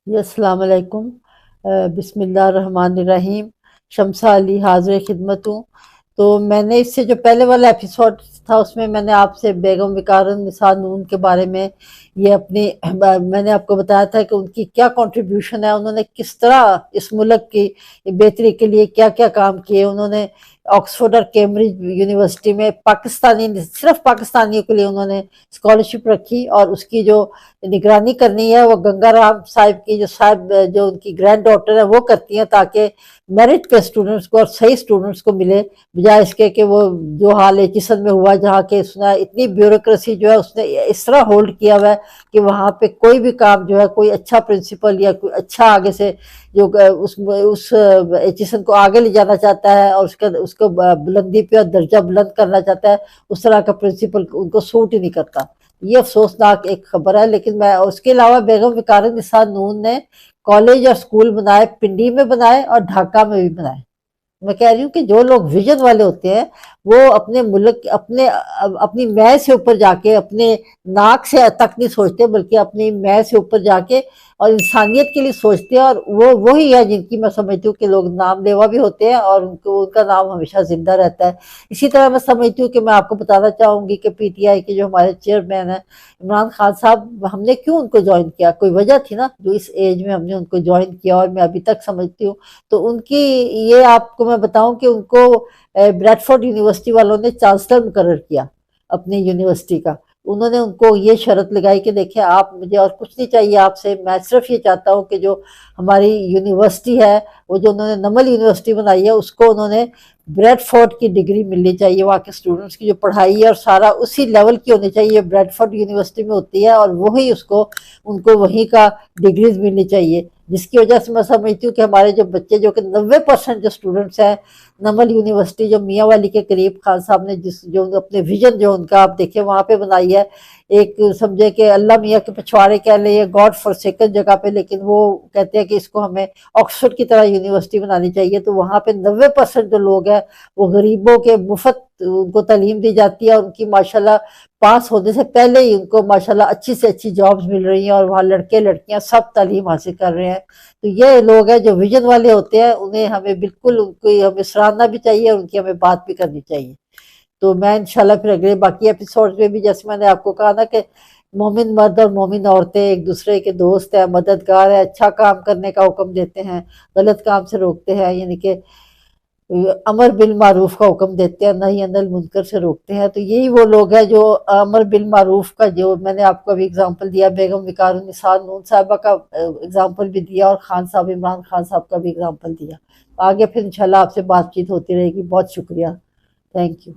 جی السلام علیکم۔ بسم اللہ الرحمن الرحیم۔ شمسہ علی حاضر خدمت ہوں۔ تو میں نے اس سے جو پہلے والا ایپیسوڈ تھا اس میں نے آپ سے بیگم وقار النساء نون کے بارے میں یہ اپنی میں نے آپ کو بتایا تھا کہ ان کی کیا کنٹریبیوشن ہے، انہوں نے کس طرح اس ملک کی بہتری کے لیے کیا کیا کام کیے۔ انہوں نے آکسفورڈ اور کیمبرج یونیورسٹی میں صرف پاکستانیوں کے لیے انہوں نے اسکالرشپ رکھی، اور اس کی جو نگرانی کرنی ہے وہ گنگا رام صاحب کی جو ان کی گرینڈ ڈاٹر ہے وہ کرتی ہیں، تاکہ میرٹ پہ اسٹوڈنٹس کو اور صحیح اسٹوڈنٹس کو ملے، بجائے اس کے کہ وہ جو حال ایچیسن میں ہوا جہاں کہ اتنی بیوروکریسی جو ہے اس نے اس طرح ہولڈ کیا ہوا ہے کہ وہاں پہ کوئی بھی کام جو ہے، کوئی اچھا پرنسپل یا کوئی اچھا آگے سے جو اس ایچیسن کو آگے لے جانا چاہتا ہے اور اس کو بلندی پہ اور درجہ بلند کرنا چاہتا ہے، اس طرح کا پرنسپل ان کو سوٹ ہی نہیں کرتا۔ یہ افسوسناک ایک خبر ہے۔ لیکن میں اس کے علاوہ بیگم وقار النساء نون نے کالج اور سکول بنائے، پنڈی میں بنائے اور ڈھاکہ میں بھی بنائے۔ میں کہہ رہی ہوں کہ جو لوگ ویژن والے ہوتے ہیں وہ اپنے ملک اپنی میں سے اوپر جا کے اپنے ناک سے تک نہیں سوچتے، بلکہ اپنی میں سے اوپر جا کے اور انسانیت کے لیے سوچتے ہیں، اور وہ وہی ہے جن کی میں سمجھتی ہوں کہ لوگ نام لیوا بھی ہوتے ہیں اور ان کا نام ہمیشہ زندہ رہتا ہے۔ اسی طرح میں سمجھتی ہوں کہ میں آپ کو بتانا چاہوں گی کہ پی ٹی آئی کے جو ہمارے چیئرمین ہیں عمران خان صاحب، ہم نے کیوں ان کو جوائن کیا؟ کوئی وجہ تھی نا جو اس ایج میں ہم نے ان کو جوائن کیا، اور میں ابھی تک سمجھتی ہوں۔ تو ان کی یہ آپ کو میں بتاؤں کہ ان کو بریڈ فورڈ یونیورسٹی والوں نے چانسلر مقرر کیا اپنی یونیورسٹی کا۔ انہوں نے ان کو یہ شرط لگائی کہ دیکھیں آپ، مجھے اور کچھ نہیں چاہیے آپ سے، میں صرف یہ چاہتا ہوں کہ جو ہماری یونیورسٹی ہے، وہ جو انہوں نے نمل یونیورسٹی بنائی ہے، اس کو انہوں نے بریڈ فورڈ کی ڈگری ملنی چاہیے، وہاں کے اسٹوڈنٹس کی جو پڑھائی ہے اور سارا اسی لیول کی ہونی چاہیے بریڈ فورڈ یونیورسٹی میں ہوتی ہے، اور وہی ان کو وہیں کا ڈگریز ملنی چاہیے، جس کی وجہ سے میں سمجھتی ہوں کہ ہمارے جو بچے جو کہ 90% جو اسٹوڈنٹس ہیں نمل یونیورسٹی جو میاں والی کے قریب خان صاحب نے جو اپنے ویژن جو ان کا آپ دیکھیں وہاں پہ بنائی ہے، ایک سمجھے کہ اللہ میاں کے پچھواڑے کہہ لیں، گاڈ فار سیکنڈ جگہ پہ، لیکن وہ کہتے ہیں کہ اس کو ہمیں آکسفورڈ کی طرح یونیورسٹی بنانی چاہیے۔ تو وہاں پہ 90% جو لوگ ہیں وہ غریبوں کے مفت ان کو تعلیم دی جاتی ہے، اور ان کی ماشاءاللہ پاس ہونے سے پہلے ہی ان کو ماشاءاللہ اچھی سے اچھی جابز مل رہی ہیں، اور وہاں لڑکے لڑکیاں سب تعلیم حاصل کر رہے ہیں۔ تو یہ لوگ ہیں جو ویژن والے ہوتے ہیں، انہیں ہمیں بالکل ان کو ہمیں سراہنا بھی چاہیے اور ان کی ہمیں بات بھی کرنی چاہیے۔ تو میں انشاءاللہ پھر اگلے باقی ایپیسوڈ میں بھی، جیسے میں نے آپ کو کہا نا کہ مومن مرد اور مومن عورتیں ایک دوسرے کے دوست ہیں، مددگار ہیں، اچھا کام کرنے کا حکم دیتے ہیں، غلط کام سے روکتے ہیں، یعنی کہ امر بالمعروف کا حکم دیتے ہیں، نہی عن المنکر سے روکتے ہیں۔ تو یہی وہ لوگ ہیں جو امر بالمعروف کا، جو میں نے آپ کو ابھی اگزامپل دیا، بیگم وقار النساء نون صاحبہ کا اگزامپل بھی دیا، اور خان صاحب عمران خان صاحب کا بھی اگزامپل دیا۔ آگے پھر انشاءاللہ آپ سے بات چیت ہوتی رہے گی۔ بہت شکریہ، تھینک یو۔